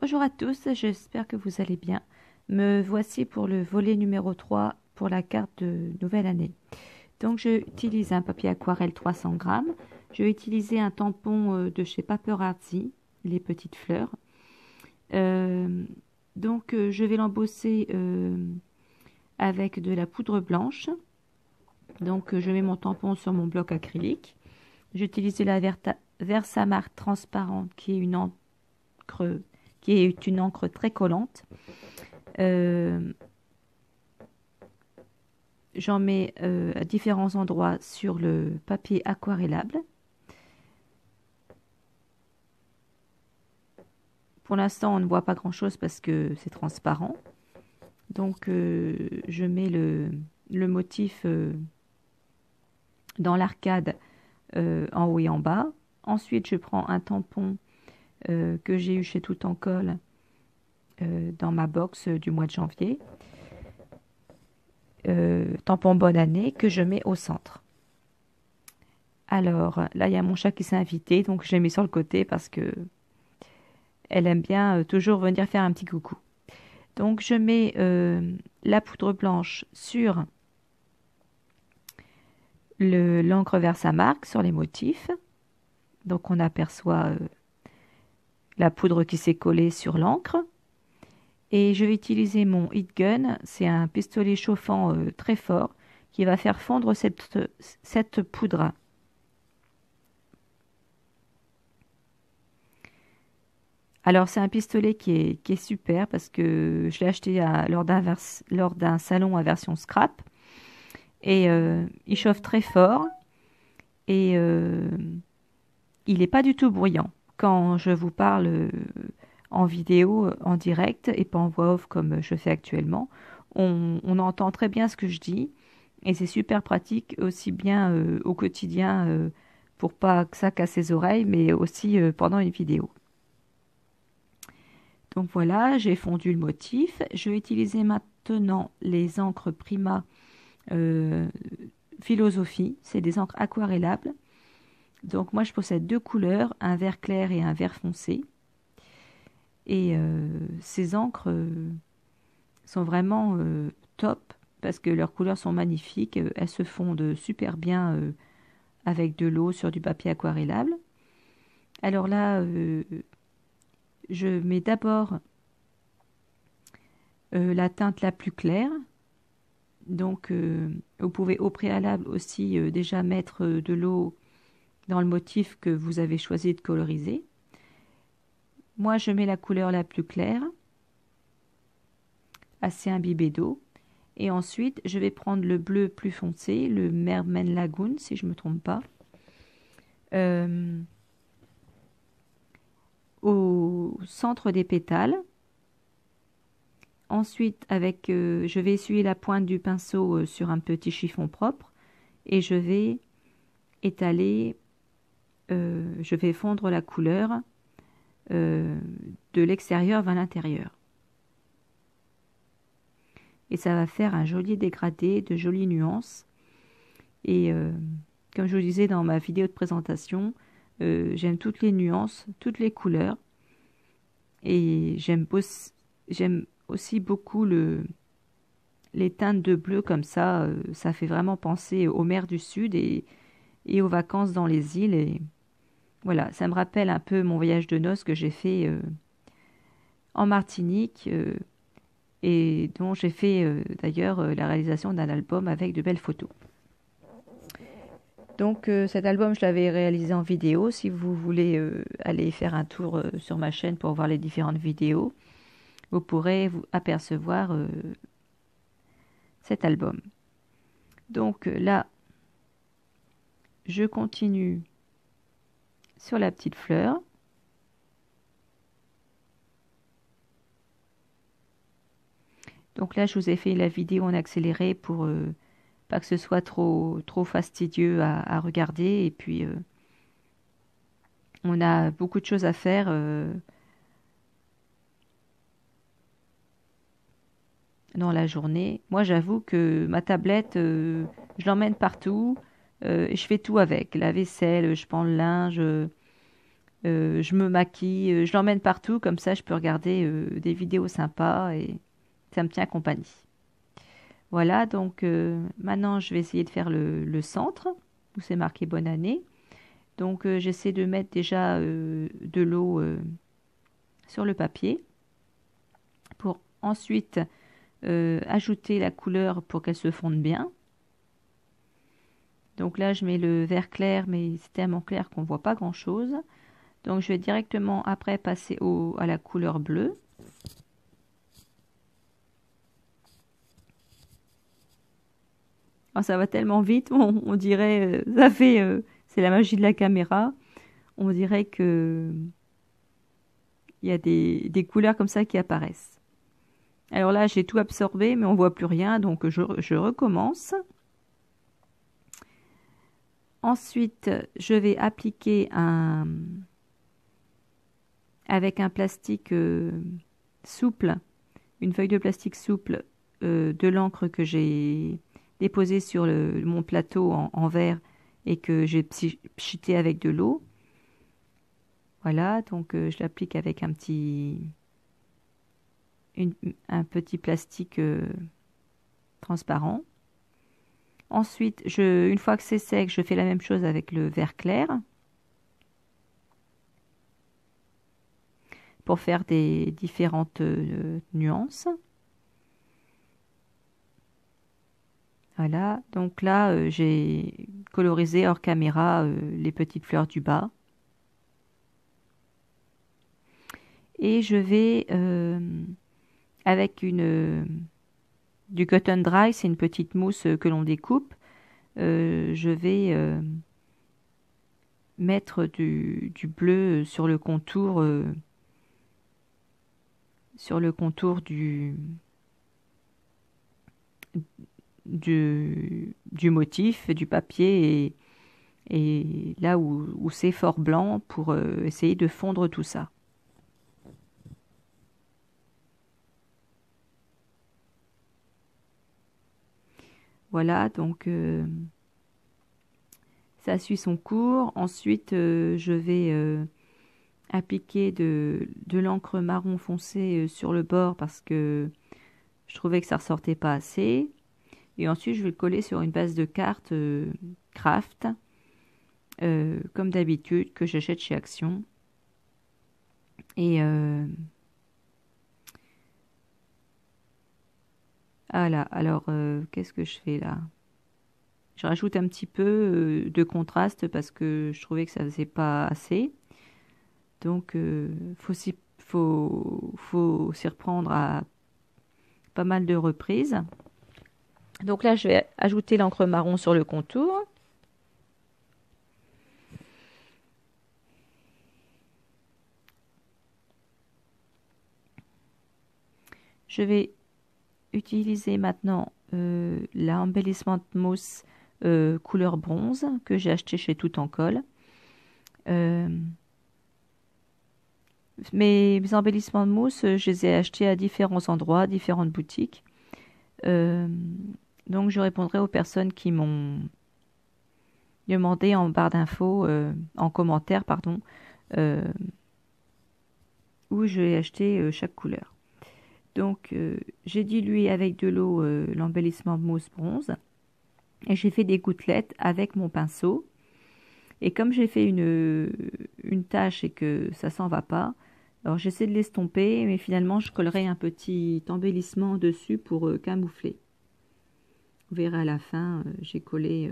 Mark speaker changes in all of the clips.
Speaker 1: Bonjour à tous, j'espère que vous allez bien. Me voici pour le volet numéro 3 pour la carte de nouvelle année. Donc j'utilise un papier aquarelle 300 grammes. Je vais utiliser un tampon de chez Paparazzi, les petites fleurs. Euh, je vais l'embosser avec de la poudre blanche. Je mets mon tampon sur mon bloc acrylique. J'utilise de la Versamark transparente qui est une encre très collante. Euh, J'en mets à différents endroits sur le papier aquarellable. Pour l'instant, on ne voit pas grand-chose parce que c'est transparent. Je mets le motif dans l'arcade en haut et en bas. Ensuite, je prends un tampon que j'ai eu chez Tout en Colle dans ma box du mois de janvier. Tampon bonne année que je mets au centre. Alors là, il y a mon chat qui s'est invité, donc je l'ai mis sur le côté parce que elle aime bien toujours venir faire un petit coucou. Donc je mets la poudre blanche sur l'encre Versamark, sur les motifs. Donc on aperçoit la poudre qui s'est collée sur l'encre. Et je vais utiliser mon heat gun, c'est un pistolet chauffant très fort qui va faire fondre cette poudre. Alors c'est un pistolet qui est super parce que je l'ai acheté lors d'un salon à version scrap et il chauffe très fort et il n'est pas du tout bruyant. Quand je vous parle en vidéo, en direct et pas en voix off comme je fais actuellement, on entend très bien ce que je dis et c'est super pratique aussi bien au quotidien pour pas que ça casse les oreilles mais aussi pendant une vidéo. Donc voilà, j'ai fondu le motif. Je vais utiliser maintenant les encres Prima euh, Philosophie. C'est des encres aquarellables. Donc moi, je possède deux couleurs, un vert clair et un vert foncé. Et ces encres sont vraiment top parce que leurs couleurs sont magnifiques. Elles se fondent super bien avec de l'eau sur du papier aquarellable. Alors là, je mets d'abord la teinte la plus claire. Vous pouvez au préalable aussi déjà mettre de l'eau dans le motif que vous avez choisi de coloriser. Moi, je mets la couleur la plus claire, assez imbibée d'eau. Et ensuite, je vais prendre le bleu plus foncé, le Merman Lagoon, si je ne me trompe pas, euh, au centre des pétales. Ensuite, je vais essuyer la pointe du pinceau sur un petit chiffon propre et je vais étaler, je vais fondre la couleur de l'extérieur vers l'intérieur. Et ça va faire un joli dégradé, de jolies nuances. Et comme je vous disais dans ma vidéo de présentation, j'aime toutes les nuances, toutes les couleurs. Et j'aime aussi beaucoup les teintes de bleu comme ça. Ça fait vraiment penser aux mers du Sud et aux vacances dans les îles. Et voilà, ça me rappelle un peu mon voyage de noces que j'ai fait en Martinique et dont j'ai fait d'ailleurs la réalisation d'un album avec de belles photos. Donc cet album, je l'avais réalisé en vidéo. Si vous voulez aller faire un tour sur ma chaîne pour voir les différentes vidéos, vous pourrez vous apercevoir cet album. Donc là, je continue sur la petite fleur. Donc là, je vous ai fait la vidéo en accéléré pour pas que ce soit trop fastidieux à regarder. Et puis, on a beaucoup de choses à faire dans la journée. Moi, j'avoue que ma tablette, je l'emmène partout et je fais tout avec. La vaisselle, je prends le linge. Je me maquille, je l'emmène partout, comme ça je peux regarder des vidéos sympas et ça me tient compagnie. Voilà, donc maintenant je vais essayer de faire le centre, où c'est marqué bonne année. Donc j'essaie de mettre déjà de l'eau sur le papier pour ensuite ajouter la couleur pour qu'elle se fonde bien. Donc là je mets le vert clair, mais c'est tellement clair qu'on voit pas grand chose. Donc je vais directement après passer à la couleur bleue. Oh, ça va tellement vite, on dirait, c'est la magie de la caméra. On dirait que il y a des couleurs comme ça qui apparaissent. Alors là, j'ai tout absorbé, mais on voit plus rien, donc je recommence. Ensuite, je vais appliquer avec un plastique souple, une feuille de plastique souple, de l'encre que j'ai déposée sur mon plateau en verre et que j'ai pchité avec de l'eau. Voilà, donc je l'applique avec un petit plastique transparent. Ensuite, une fois que c'est sec, je fais la même chose avec le vert clair pour faire des différentes nuances. Voilà, donc là, j'ai colorisé hors caméra les petites fleurs du bas. Et je vais, avec du cotton dry, c'est une petite mousse que l'on découpe, je vais mettre du bleu sur le contour du motif, du papier et là où c'est fort blanc pour essayer de fondre tout ça. Voilà, donc ça suit son cours. Ensuite, je vais appliquer de l'encre marron foncé sur le bord parce que je trouvais que ça ressortait pas assez. Et ensuite, je vais le coller sur une base de carte craft, comme d'habitude, que j'achète chez Action. Et voilà, alors qu'est-ce que je fais là? Je rajoute un petit peu de contraste parce que je trouvais que ça faisait pas assez. Donc, faut s'y reprendre à pas mal de reprises. Donc là, je vais ajouter l'encre marron sur le contour. Je vais utiliser maintenant l'embellissement mousse couleur bronze que j'ai acheté chez Tout en Colle. Mes embellissements de mousse, je les ai achetés à différents endroits, différentes boutiques. Donc je répondrai aux personnes qui m'ont demandé en barre d'infos, en commentaire, pardon, où j'ai acheté chaque couleur. Donc j'ai dilué avec de l'eau l'embellissement mousse bronze et j'ai fait des gouttelettes avec mon pinceau. Et comme j'ai fait une tache et que ça s'en va pas, alors j'essaie de l'estomper, mais finalement je collerai un petit embellissement dessus pour camoufler. Vous verrez à la fin, j'ai collé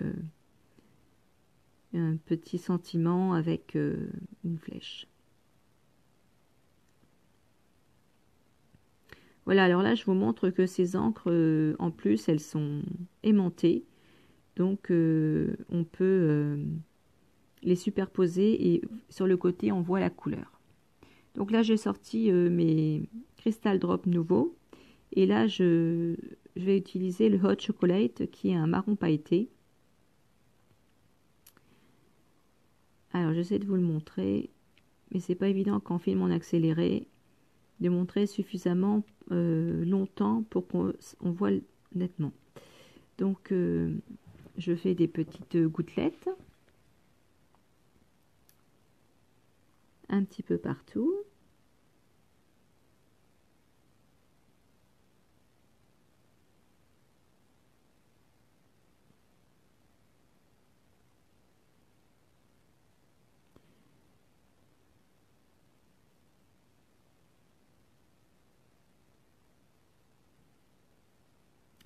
Speaker 1: un petit sentiment avec une flèche. Voilà, alors là je vous montre que ces encres, en plus, elles sont aimantées. Donc on peut les superposer et sur le côté on voit la couleur. Donc là j'ai sorti mes Crystal Drop nouveaux et là je vais utiliser le Hot Chocolate qui est un marron pailleté. Alors j'essaie de vous le montrer, mais c'est pas évident quand on filme en accéléré de montrer suffisamment longtemps pour qu'on voit nettement. Donc je fais des petites gouttelettes. un petit peu partout.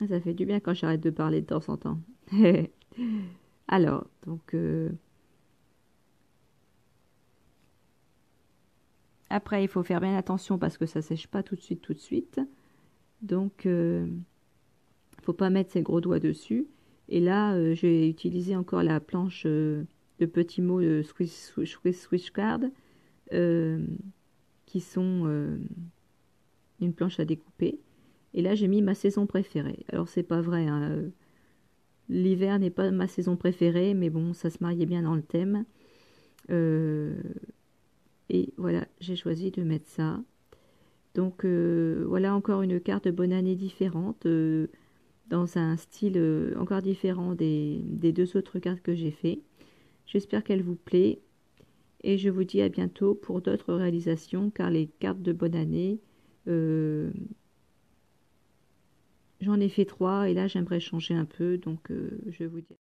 Speaker 1: Ça fait du bien quand j'arrête de parler de temps en temps. Alors, donc, après, il faut faire bien attention parce que ça sèche pas tout de suite, tout de suite. Donc, faut pas mettre ses gros doigts dessus. Et là, j'ai utilisé encore la planche de petits mots de Swiss Card, qui sont une planche à découper. Et là, j'ai mis ma saison préférée. Alors, c'est pas vrai, hein, l'hiver n'est pas ma saison préférée, mais bon, ça se mariait bien dans le thème. Et voilà, j'ai choisi de mettre ça. Donc voilà encore une carte de bonne année différente, dans un style encore différent des deux autres cartes que j'ai fait. J'espère qu'elle vous plaît et je vous dis à bientôt pour d'autres réalisations car les cartes de bonne année, j'en ai fait 3 et là j'aimerais changer un peu donc je vous dis